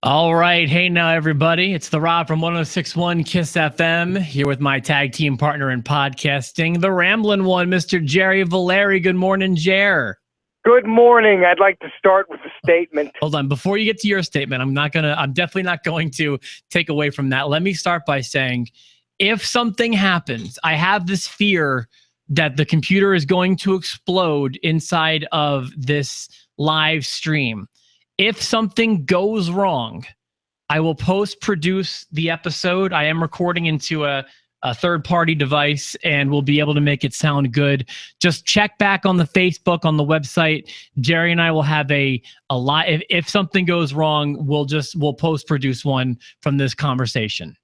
All right. Hey, now, everybody. It's the Rob from 1061 Kiss FM here with my tag team partner in podcasting, the Ramblin' One, Mr. Jerry Valeri. Good morning, Jer. Good morning. I'd like to start with a statement. Hold on. Before you get to your statement, I'm definitely not going to take away from that. Let me start by saying, if something happens, I have this fear that the computer is going to explode inside of this live stream. If something goes wrong, I will post-produce the episode. I am recording into a third-party device, and we'll be able to make it sound good. Just check back on the Facebook, on the website. Jerry and I will have a live. If something goes wrong, we'll post-produce one from this conversation.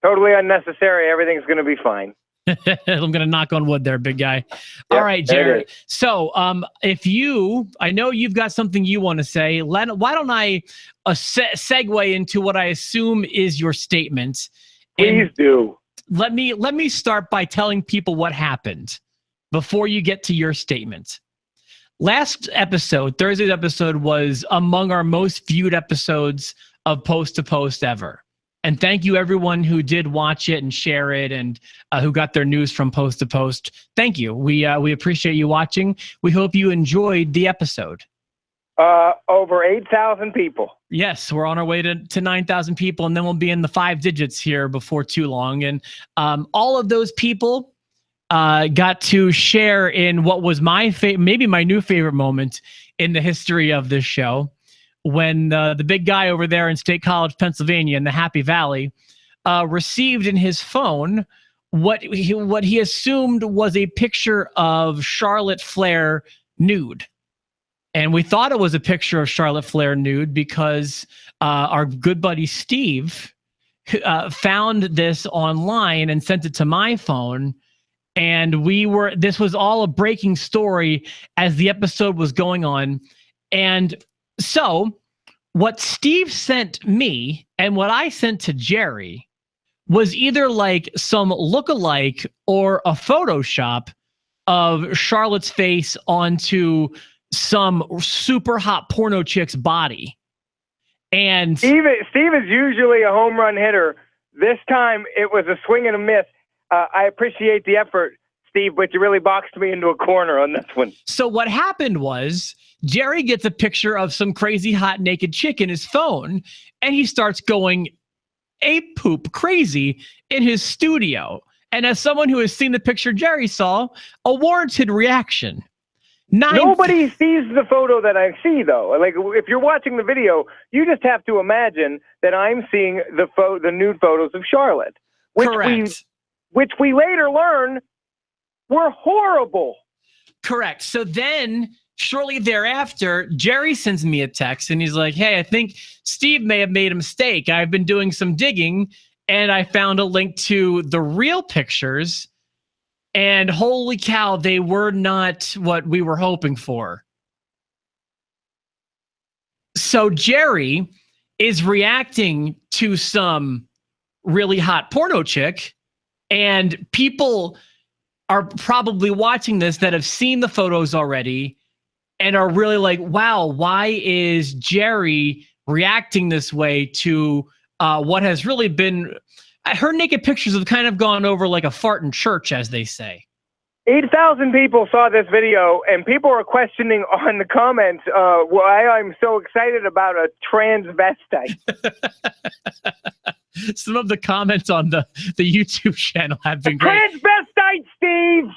Totally unnecessary. Everything's going to be fine. I'm going to knock on wood there, big guy. Yep, all right, Jerry. So I know you've got something you want to say. Why don't I segue into what I assume is your statement? Please do. Let me start by telling people what happened before you get to your statement. Last episode, Thursday's episode, was among our most viewed episodes of Post to Post ever. And thank you, everyone who did watch it and share it and who got their news from Post to Post. Thank you. We appreciate you watching. We hope you enjoyed the episode. Over 8,000 people. Yes, we're on our way to 9,000 people, and then we'll be in the 5 digits here before too long. And all of those people got to share in what was maybe my new favorite moment in the history of this show, when the big guy over there in State College, Pennsylvania, in the Happy Valley, received in his phone what he assumed was a picture of Charlotte Flair nude. And we thought it was a picture of Charlotte Flair nude because our good buddy Steve found this online and sent it to my phone. And this was all a breaking story as the episode was going on. And so what Steve sent me and what I sent to Jerry was either like some lookalike or a Photoshop of Charlotte's face onto some super hot porno chick's body. And Steve is usually a home run hitter. This time it was a swing and a miss. I appreciate the effort, Steve, but you really boxed me into a corner on this one. So what happened was Jerry gets a picture of some crazy hot naked chick in his phone, and he starts going ape poop crazy in his studio. And as someone who has seen the picture Jerry saw, a warranted reaction. Nobody sees the photo that I see, though. Like, if you're watching the video, you just have to imagine that I'm seeing the nude photos of Charlotte, which we later learn were horrible. Correct. So then, shortly thereafter, Jerry sends me a text, and he's like, "Hey, I think Steve may have made a mistake. I've been doing some digging, and I found a link to the real pictures. And holy cow, they were not what we were hoping for." So Jerry is reacting to some really hot porno chick, and people are probably watching this that have seen the photos already and are really like, wow, why is Jerry reacting this way to what has really been... Her naked pictures have kind of gone over like a fart in church, as they say. 8,000 people saw this video, and people are questioning on the comments why I'm so excited about a transvestite. Some of the comments on the YouTube channel have been great. Transvestite, Steve!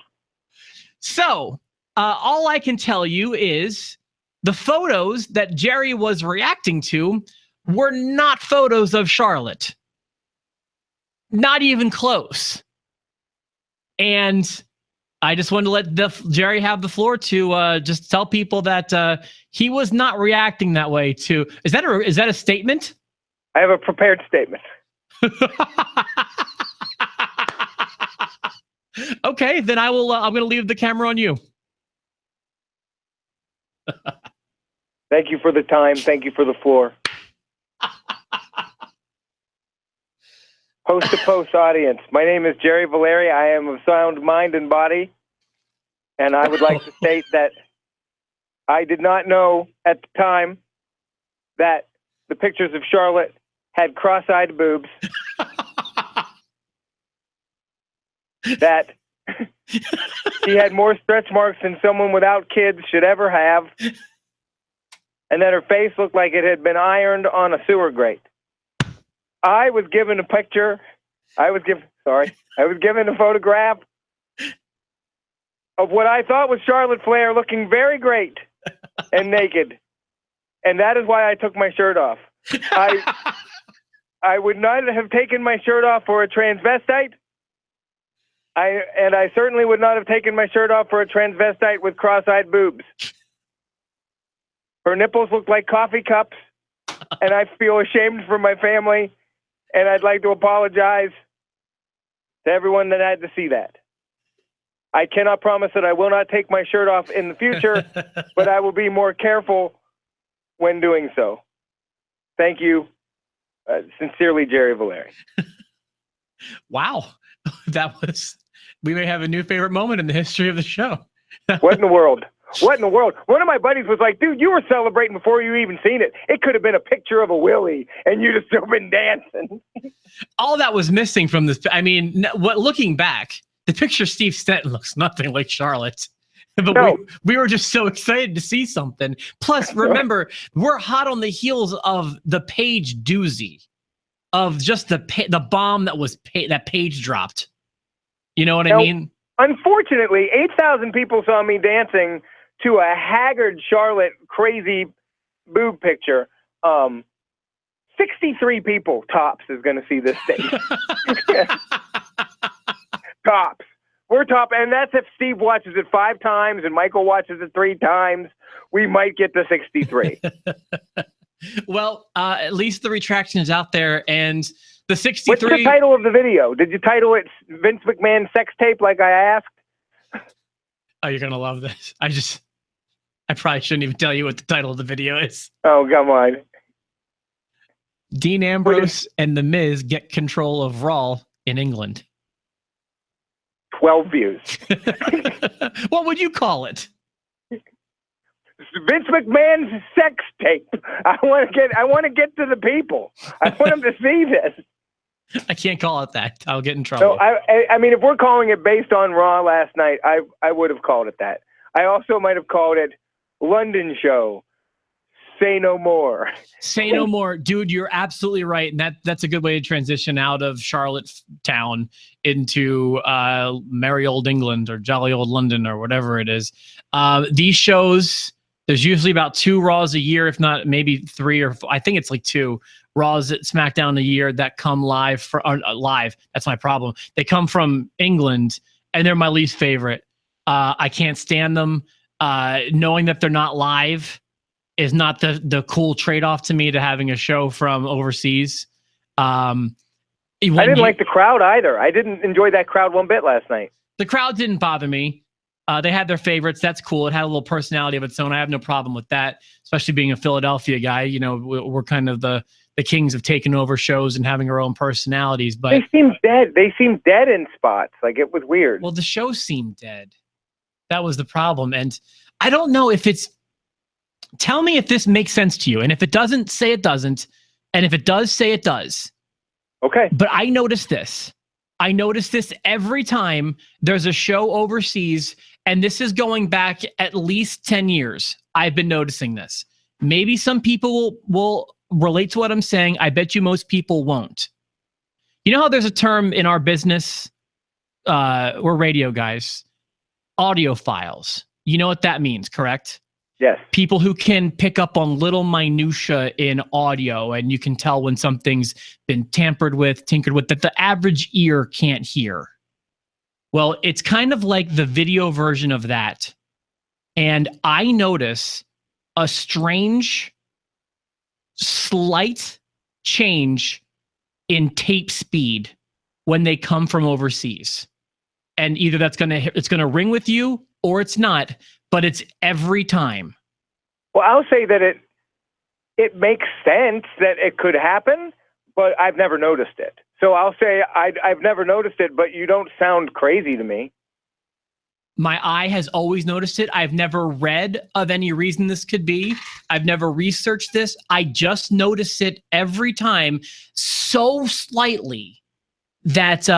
So, all I can tell you is the photos that Jerry was reacting to were not photos of Charlotte. Not even close. And I just wanted to let Jerry have the floor to just tell people that he was not reacting that way to... Is that a statement? I have a prepared statement. Okay, then I will. I'm going to leave the camera on you. Thank you for the time. Thank you for the floor. Post to Post audience. My name is Jerry Valeri. I am of sound mind and body. And I would like to state that I did not know at the time that the pictures of Charlotte had cross-eyed boobs. That she had more stretch marks than someone without kids should ever have. And that her face looked like it had been ironed on a sewer grate. I was given a picture. I was given a photograph of what I thought was Charlotte Flair looking very great and naked. And that is why I took my shirt off. I would not have taken my shirt off for a transvestite. I certainly would not have taken my shirt off for a transvestite with cross-eyed boobs. Her nipples look like coffee cups, and I feel ashamed for my family, and I'd like to apologize to everyone that had to see that. I cannot promise that I will not take my shirt off in the future, but I will be more careful when doing so. Thank you. Sincerely, Jerry Valeri. Wow. We may have a new favorite moment in the history of the show. What in the world? What in the world? One of my buddies was like, dude, you were celebrating before you even seen it. It could have been a picture of a Willie, and you'd have still been dancing. All that was missing from this. I mean, looking back, the picture of Steve Stanton looks nothing like Charlotte. But no. we were just so excited to see something. Plus, remember, we're hot on the heels of the Page doozy, of just the bomb that Page dropped. You know what I mean? Unfortunately, 8,000 people saw me dancing to a haggard Charlotte crazy boob picture. 63 people tops is going to see this thing. Tops. We're top, and that's if Steve watches it 5 times and Michael watches it 3 times. We might get to 63. Well, at least the retraction is out there, and the 63. What's the title of the video? Did you title it Vince McMahon sex tape like I asked? Oh, you're gonna love this. I probably shouldn't even tell you what the title of the video is. Oh, come on. Dean Ambrose and The Miz get control of Raw in England. 12 views. What would you call it? Vince McMahon's sex tape. I want to get to the people. I want them to see this. I can't call it that. I'll get in trouble. So I mean, if we're calling it based on Raw last night, I would have called it that. I also might have called it London Show. Say no more. Say no more. Dude, you're absolutely right. And that's a good way to transition out of Charlotte Town into merry old England or jolly old London or whatever it is. These shows, there's usually about 2 Raws a year, if not maybe 3 or 4. I think it's like 2 Raws at SmackDown a year that come live. Live. That's my problem. They come from England, and they're my least favorite. I can't stand them. Knowing that they're not live is not the cool trade-off to me to having a show from overseas. I didn't like the crowd either. I didn't enjoy that crowd one bit last night. The crowd didn't bother me. They had their favorites. That's cool. It had a little personality of its own. I have no problem with that, especially being a Philadelphia guy. You know, we're kind of the kings of taking over shows and having our own personalities. But they seemed dead. They seemed dead in spots. Like, it was weird. Well, the show seemed dead. That was the problem. And I don't know if it's... Tell me if this makes sense to you. And if it doesn't, say it doesn't. And if it does, say it does. Okay. But I noticed this. I notice this every time there's a show overseas, and this is going back at least 10 years. I've been noticing this. Maybe some people will relate to what I'm saying. I bet you most people won't. You know how there's a term in our business, we're radio guys, audiophiles. You know what that means, correct? Yes. People who can pick up on little minutia in audio, and you can tell when something's been tampered with, tinkered with, that the average ear can't hear. Well, it's kind of like the video version of that. And I notice a strange, slight change in tape speed when they come from overseas. And either it's gonna ring with you or it's not. But it's every time. Well, I'll say that it makes sense that it could happen, but I've never noticed it. So I'll say I've never noticed it, but you don't sound crazy to me. My eye has always noticed it. I've never read of any reason this could be. I've never researched this. I just notice it every time so slightly that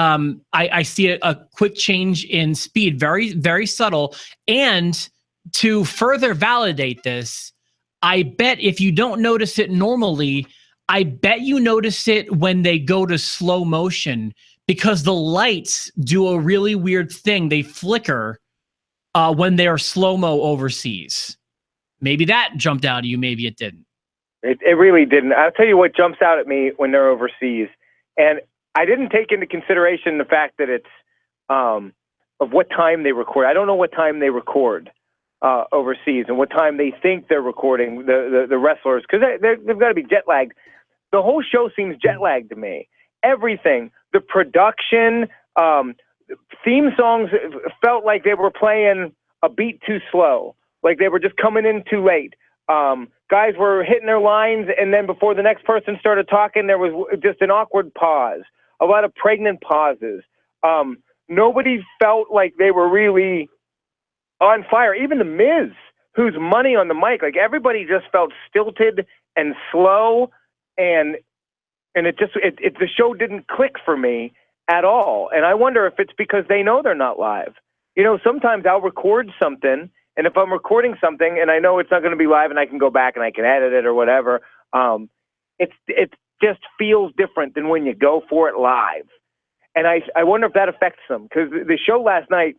I see a quick change in speed, very, very subtle. And to further validate this, I bet if you don't notice it normally, I bet you notice it when they go to slow motion, because the lights do a really weird thing. They flicker when they are slow-mo overseas. Maybe that jumped out at you. Maybe it didn't. It really didn't. I'll tell you what jumps out at me when they're overseas. And I didn't take into consideration the fact that it's of what time they record. I don't know what time they record overseas and what time they think they're recording the wrestlers, because they've got to be jet lagged. The whole show seems jet lagged to me. Everything, the production, theme songs felt like they were playing a beat too slow, like they were just coming in too late. Guys were hitting their lines, and then before the next person started talking, there was just an awkward pause, a lot of pregnant pauses. Nobody felt like they were really on fire. Even The Miz, who's money on the mic, like everybody just felt stilted and slow, and the show didn't click for me at all. And I wonder if it's because they know they're not live. You know, sometimes I'll record something, and if I'm recording something and I know it's not going to be live and I can go back and I can edit it or whatever, it just feels different than when you go for it live. And I wonder if that affects them, because the show last night,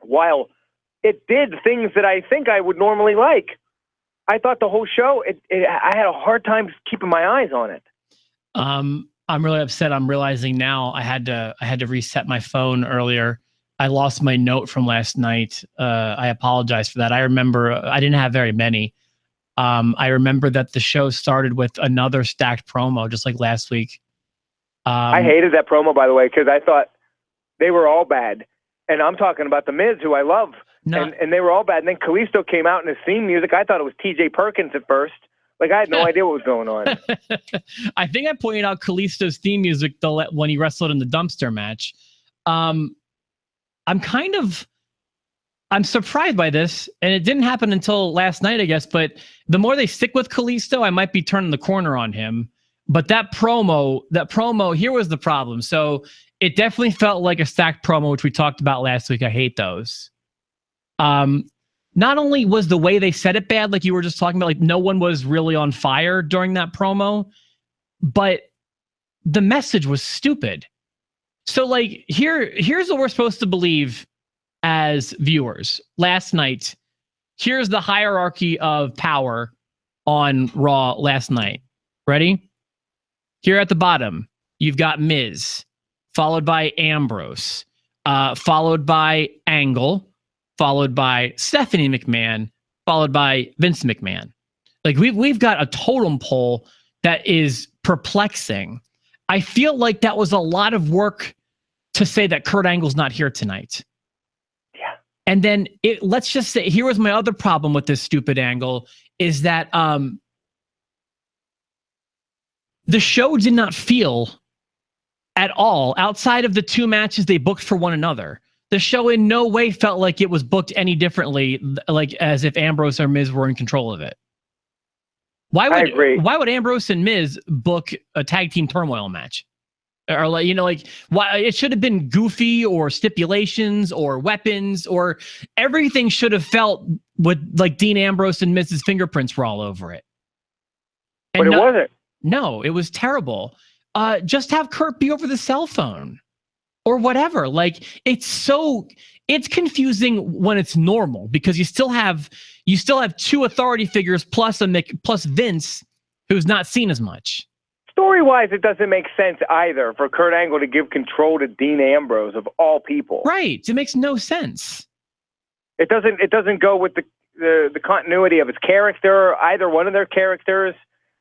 while it did things that I think I would normally like, I thought the whole show, I had a hard time keeping my eyes on it. I'm really upset. I'm realizing now I had to reset my phone earlier. I lost my note from last night. I apologize for that. I remember I didn't have very many. I remember that the show started with another stacked promo, just like last week. I hated that promo, by the way, because I thought they were all bad. And I'm talking about The Miz, who I love. And they were all bad. And then Kalisto came out in his theme music. I thought it was TJ Perkins at first. Like, I had no idea what was going on. I think I pointed out Kalisto's theme music when he wrestled in the dumpster match. I'm surprised by this, and it didn't happen until last night, I guess. But the more they stick with Kalisto, I might be turning the corner on him. But that promo, here was the problem. So it definitely felt like a stacked promo, which we talked about last week. I hate those. Not only was the way they said it bad, like you were just talking about, like no one was really on fire during that promo, but the message was stupid. So like here's what we're supposed to believe as viewers. Last night, here's the hierarchy of power on Raw last night. Ready? Here at the bottom, you've got Miz, followed by Ambrose, followed by Angle, followed by Stephanie McMahon, followed by Vince McMahon. Like we've got a totem pole that is perplexing. I feel like that was a lot of work to say that Kurt Angle's not here tonight. Yeah. And then let's just say, here was my other problem with this stupid angle, is that the show did not feel at all, outside of the two matches they booked for one another. The show in no way felt like it was booked any differently, like as if Ambrose or Miz were in control of it. Why would Ambrose and Miz book a tag team turmoil match? Or like, why it should have been goofy, or stipulations or weapons, or everything should have felt with like Dean Ambrose and Miz's fingerprints were all over it. And but it wasn't. No, it was terrible. Just have Kurt be over the cell phone or whatever. Like it's confusing when it's normal, because you still have two authority figures plus Vince, who's not seen as much. Story-wise, it doesn't make sense either for Kurt Angle to give control to Dean Ambrose, of all people. Right. It makes no sense. It doesn't go with the continuity of his character, either one of their characters.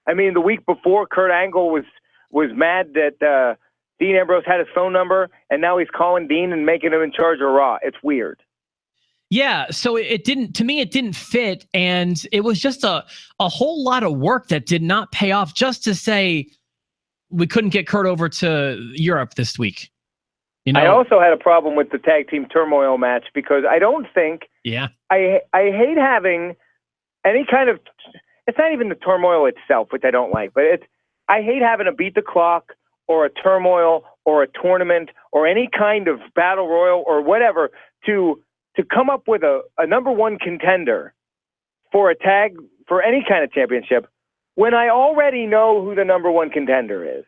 I mean, the week before, Kurt Angle was mad that Dean Ambrose had his phone number, and now he's calling Dean and making him in charge of Raw. It's weird. Yeah, so it didn't fit, and it was just a whole lot of work that did not pay off just to say we couldn't get Kurt over to Europe this week. You know, I also had a problem with the tag team turmoil match because I don't think. Yeah. I hate having any kind of. It's not even the turmoil itself, which I don't like, but I hate having a beat the clock or a turmoil or a tournament or any kind of battle royal or whatever to come up with a number one contender for a tag for any kind of championship when I already know who the number one contender is.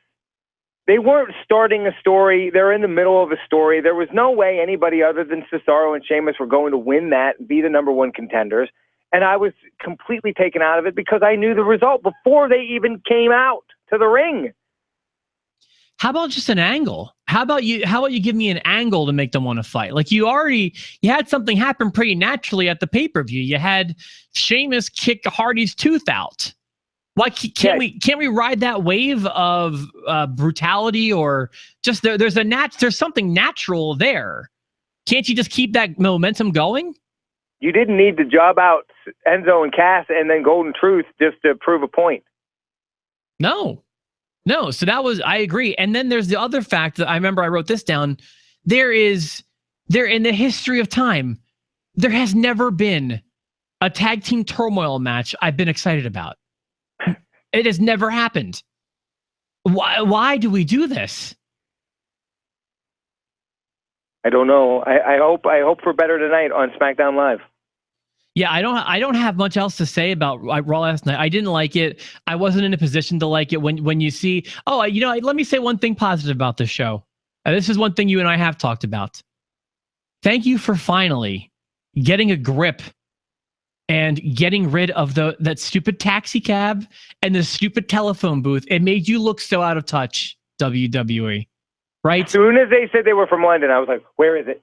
They weren't starting a story. They're in the middle of a story. There was no way anybody other than Cesaro and Sheamus were going to win that and be the number one contenders. And I was completely taken out of it because I knew the result before they even came out to the ring. How about just an angle? How about you give me an angle to make them want to fight? Like you had something happen pretty naturally at the pay-per-view. You had Sheamus kick Hardy's tooth out. Why can't we ride that wave of brutality or just there's something natural there? Can't you just keep that momentum going? You didn't need to job out Enzo and Cass and then Golden Truth just to prove a point. No. So I agree. And then there's the other fact that I remember I wrote this down. There in the history of time, there has never been a tag team turmoil match I've been excited about. It has never happened. Why do we do this? I don't know. I hope for better tonight on SmackDown Live. Yeah, I don't have much else to say about Raw last night. I didn't like it. I wasn't in a position to like it. When you see, let me say one thing positive about this show. This is one thing you and I have talked about. Thank you for finally getting a grip and getting rid of that stupid taxi cab and the stupid telephone booth. It made you look so out of touch, WWE. Right? As soon as they said they were from London, I was like, where is it?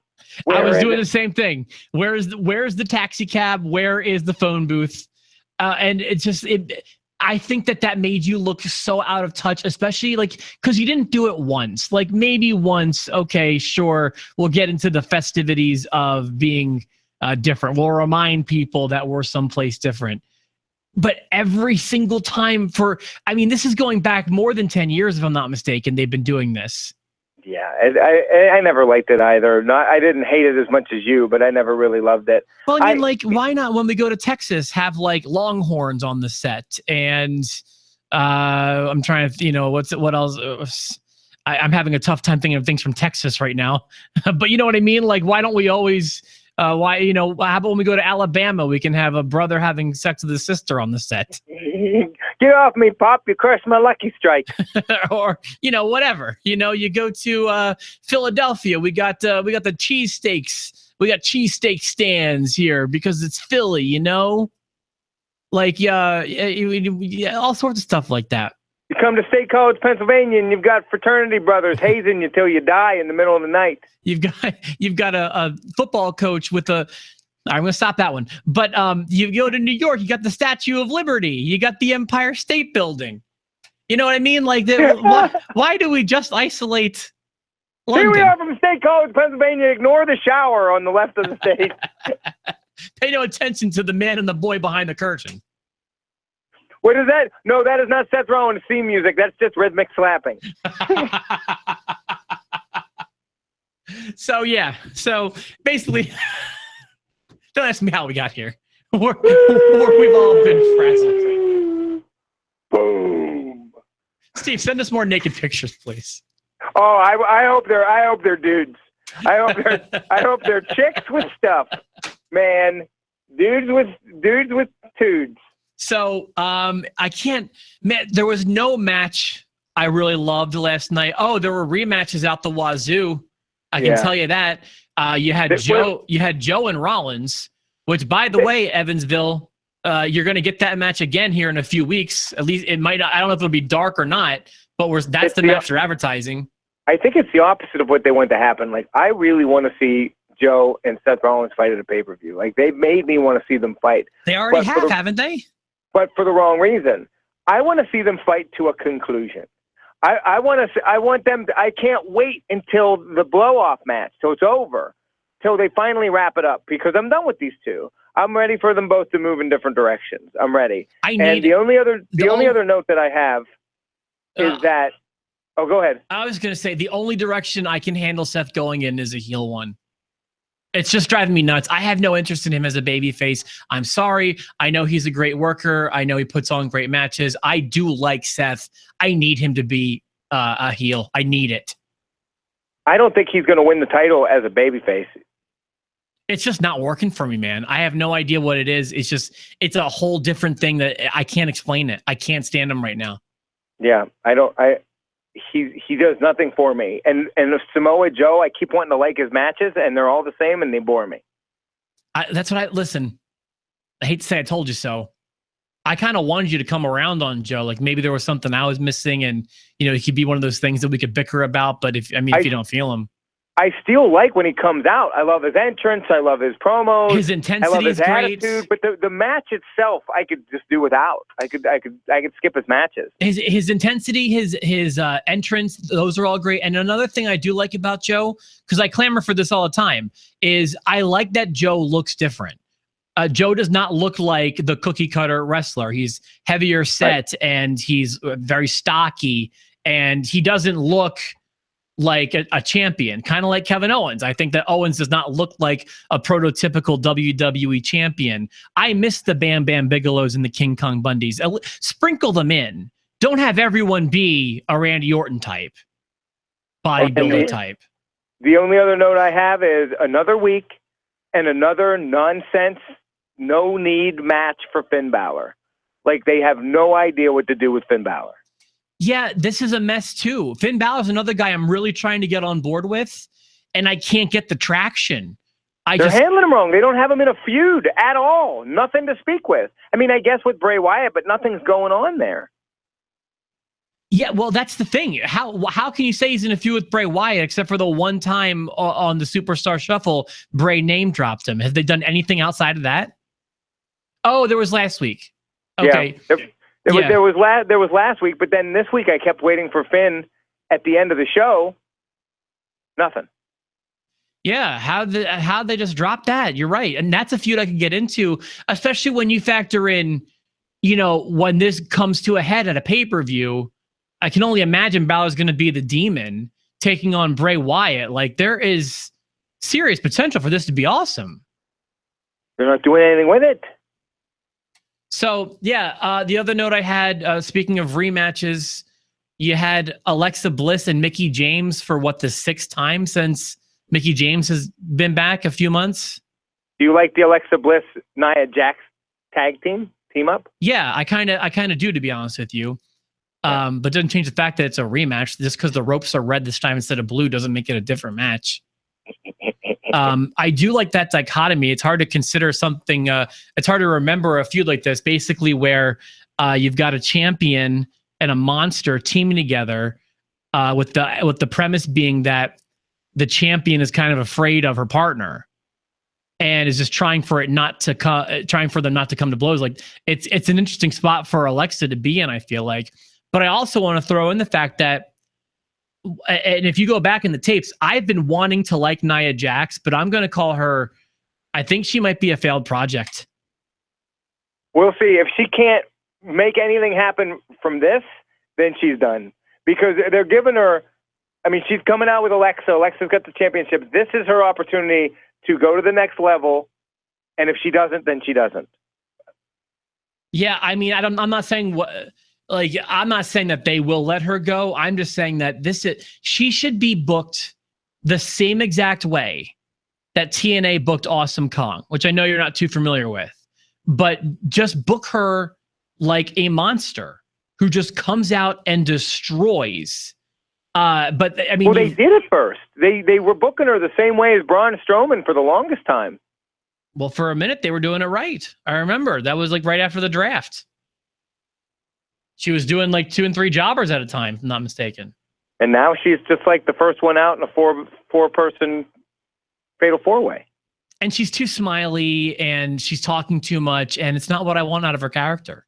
I was doing the same thing. Where's the taxi cab? Where is the phone booth? And I think that made you look so out of touch, especially because you didn't do it once. Like maybe once, okay, sure, we'll get into the festivities of being different. We'll remind people that we're someplace different. But every single time this is going back more than 10 years, if I'm not mistaken, they've been doing this. Yeah, I never liked it either. I didn't hate it as much as you, but I never really loved it. Well, why not when we go to Texas have Longhorns on the set? And I'm trying to, what else? I'm having a tough time thinking of things from Texas right now. But you know what I mean? Like, why don't we always? How about when we go to Alabama, we can have a brother having sex with his sister on the set? Get off me, Pop! You crushed my Lucky Strike. Or whatever. You go to Philadelphia. We got the cheesesteaks. We got cheesesteak stands here because it's Philly. All sorts of stuff like that. You come to State College, Pennsylvania, and you've got fraternity brothers hazing you till you die in the middle of the night. You've got a football coach with I'm going to stop that one. But you go to New York, you got the Statue of Liberty. You got the Empire State Building. You know what I mean? Why do we just isolate London? Here we are from State College, Pennsylvania. Ignore the shower on the left of the stage. Pay no attention to the man and the boy behind the curtain. What is that? No, that is not Seth Rollins' theme music. That's just rhythmic slapping. So basically, don't ask me how we got here. We've all been present. Boom. Steve, send us more naked pictures, please. Oh, I hope they're dudes. I hope they're chicks with stuff, man. Dudes with tudes. So I can't. Man, there was no match I really loved last night. Oh, there were rematches out the wazoo. I can tell you that. You had Joe and Rollins, which, by the way, Evansville, you're going to get that match again here in a few weeks. At least it might not. I don't know if it'll be dark or not, but that's the match they're advertising. I think it's the opposite of what they want to happen. Like, I really want to see Joe and Seth Rollins fight at a pay-per-view. Like, they made me want to see them fight. They already have, haven't they? But for the wrong reason. I want to see them fight to a conclusion. I want them to, I can't wait until the blow-off match, till it's over, till they finally wrap it up, because I'm done with these two. I'm ready for them both to move in different directions. I'm ready. The only other note that I have is that Oh, go ahead. I was going to say the only direction I can handle Seth going in is a heel one. It's just driving me nuts. I have no interest in him as a babyface. I'm sorry. I know he's a great worker. I know he puts on great matches. I do like Seth. I need him to be a heel. I need it. I don't think he's going to win the title as a babyface. It's just not working for me, man. I have no idea what it is. It's a whole different thing that I can't explain it. I can't stand him right now. Yeah, he does nothing for me. And Samoa Joe, I keep wanting to like his matches, and they're all the same, and they bore me. Listen, I hate to say I told you so. I kind of wanted you to come around on Joe. Like maybe there was something I was missing, and he could be one of those things that we could bicker about. But if you don't feel him, I still like when he comes out. I love his entrance. I love his promos. His intensity I love his is great. attitude. But the match itself, I could just do without. I could skip his matches. His intensity, his entrance, those are all great. And another thing I do like about Joe, because I clamor for this all the time, is I like that Joe looks different. Joe does not look like the cookie cutter wrestler. He's heavier set, and he's very stocky, and he doesn't look like a champion, kind of like Kevin Owens. I think that Owens does not look like a prototypical WWE champion. I miss the Bam Bam Bigelows and the King Kong Bundys. Sprinkle them in. Don't have everyone be a Randy Orton type, bodybuilder type. The only other note I have is another week and another nonsense, no need match for Finn Balor. Like they have no idea what to do with Finn Balor. Yeah, this is a mess too. Finn Balor's another guy I'm really trying to get on board with, and I can't get the traction. They're handling him wrong. They don't have him in a feud at all. Nothing to speak with. I mean, I guess with Bray Wyatt, but nothing's going on there. Yeah, well, that's the thing. How can you say he's in a feud with Bray Wyatt except for the one time on the Superstar Shuffle, Bray name dropped him? Have they done anything outside of that? Oh, there was last week. Okay. Yeah. There was last week, but then this week I kept waiting for Finn at the end of the show. Nothing. Yeah, how they just dropped that? You're right, and that's a feud I could get into, especially when you factor in, when this comes to a head at a pay-per-view. I can only imagine Balor's going to be the demon taking on Bray Wyatt. Like there is serious potential for this to be awesome. They're not doing anything with it. So, yeah, the other note I had, speaking of rematches, you had Alexa Bliss and Mickie James for the 6th time since Mickie James has been back a few months. Do you like the Alexa Bliss Nia Jax tag team up? Yeah, I kind of do, to be honest with you. But it doesn't change the fact that it's a rematch. Just because the ropes are red this time instead of blue doesn't make it a different match. I do like that dichotomy. It's hard to consider something. It's hard to remember a feud like this, basically where you've got a champion and a monster teaming together, with the premise being that the champion is kind of afraid of her partner and is just trying for them not to come to blows. Like it's an interesting spot for Alexa to be in, I feel like. But I also want to throw in the fact that, and if you go back in the tapes, I've been wanting to like Nia Jax, but I'm going to call her, I think she might be a failed project. We'll see. If she can't make anything happen from this, then she's done. Because they're giving her, I mean, she's coming out with Alexa. Alexa's got the championship. This is her opportunity to go to the next level. And if she doesn't, then she doesn't. Yeah, I mean, I'm not saying I'm not saying that they will let her go. I'm just saying that she should be booked the same exact way that TNA booked Awesome Kong, which I know you're not too familiar with, but just book her like a monster who just comes out and destroys. But I mean, they did it first. They were booking her the same way as Braun Strowman for the longest time. Well, for a minute they were doing it right. I remember that was like right after the draft. She was doing like 2 and 3 jobbers at a time, if I'm not mistaken. And now she's just like the first one out in a four-person fatal 4-way. And she's too smiley, and she's talking too much, and it's not what I want out of her character.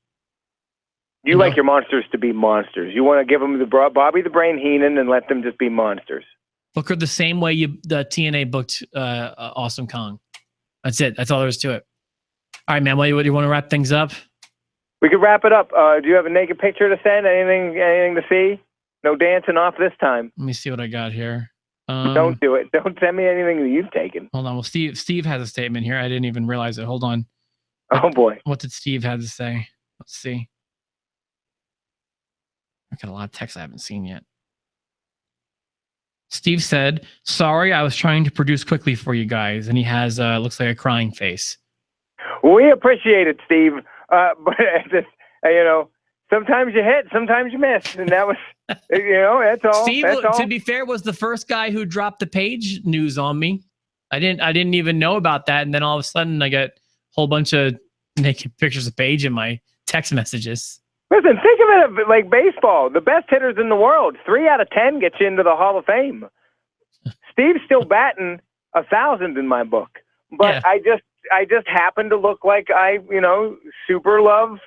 You like your monsters to be monsters. You want to give them the Bobby the Brain Heenan and let them just be monsters. Book her the same way the TNA booked Awesome Kong. That's it. That's all there is to it. All right, man. What do you want to wrap things up? We could wrap it up. Do you have a naked picture to send? Anything to see? No dancing off this time. Let me see what I got here. Don't do it. Don't send me anything that you've taken. Hold on. Well, Steve has a statement here. I didn't even realize it. Hold on. Oh boy. What did Steve have to say? Let's see. I got a lot of texts I haven't seen yet. Steve said, "Sorry, I was trying to produce quickly for you guys," and he has looks like a crying face. We appreciate it, Steve. But just, sometimes you hit, sometimes you miss, and that was, that's all. Steve, that's all. To be fair, was the first guy who dropped the page news on me. I didn't even know about that, and then all of a sudden, I got a whole bunch of naked pictures of Paige in my text messages. Listen, think of it like baseball. The best hitters in the world, 3 out of 10 gets you into the Hall of Fame. Steve's still batting 1,000 in my book, but yeah. I just happen to look like I, super love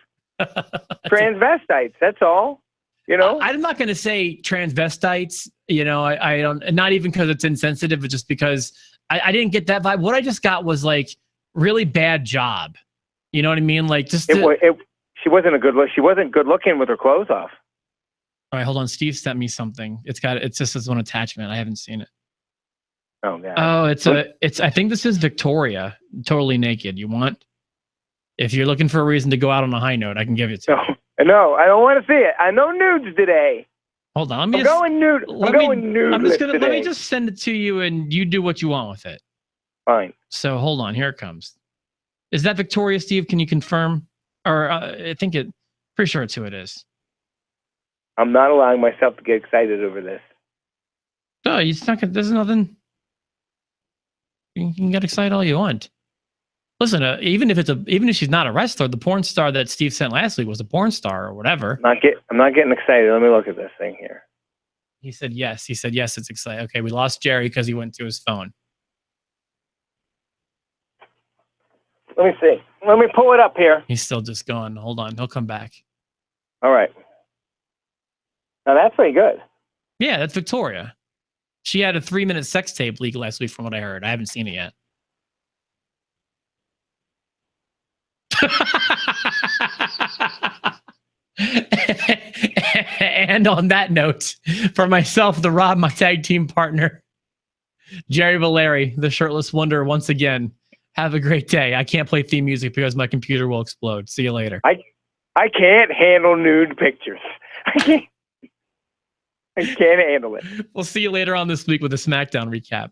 transvestites. That's all. I'm not going to say transvestites. I don't. Not even because it's insensitive, but just because I didn't get that vibe. What I just got was like really bad job. You know what I mean? Like just she wasn't a good look. She wasn't good looking with her clothes off. All right, hold on. Steve sent me something. It's just as one attachment. I haven't seen it. Oh God. Oh, I think this is Victoria, totally naked. You want? If you're looking for a reason to go out on a high note, I can give it to you. No, I don't want to see it. I know nudes today. Hold on. I'm going nude. Let me just send it to you, and you do what you want with it. Fine. So hold on. Here it comes. Is that Victoria, Steve? Can you confirm? Or pretty sure it's who it is. I'm not allowing myself to get excited over this. No, it's not. There's nothing. You can get excited all you want. Listen, even if she's not a wrestler, the porn star that Steve sent last week was a porn star or whatever. I'm not getting excited. Let me look at this thing here. He said yes. He said yes. It's exciting. Okay, we lost Jerry because he went to his phone. Let me see. Let me pull it up here. He's still just gone. Hold on. He'll come back. All right. Now that's pretty good. Yeah, that's Victoria. She had a 3-minute sex tape leak last week from what I heard. I haven't seen it yet. And on that note, for myself, the Rob, my tag team partner, Jerry Valeri, the shirtless wonder, once again, have a great day. I can't play theme music because my computer will explode. See you later. I can't handle nude pictures. I can't handle it. We'll see you later on this week with a SmackDown recap.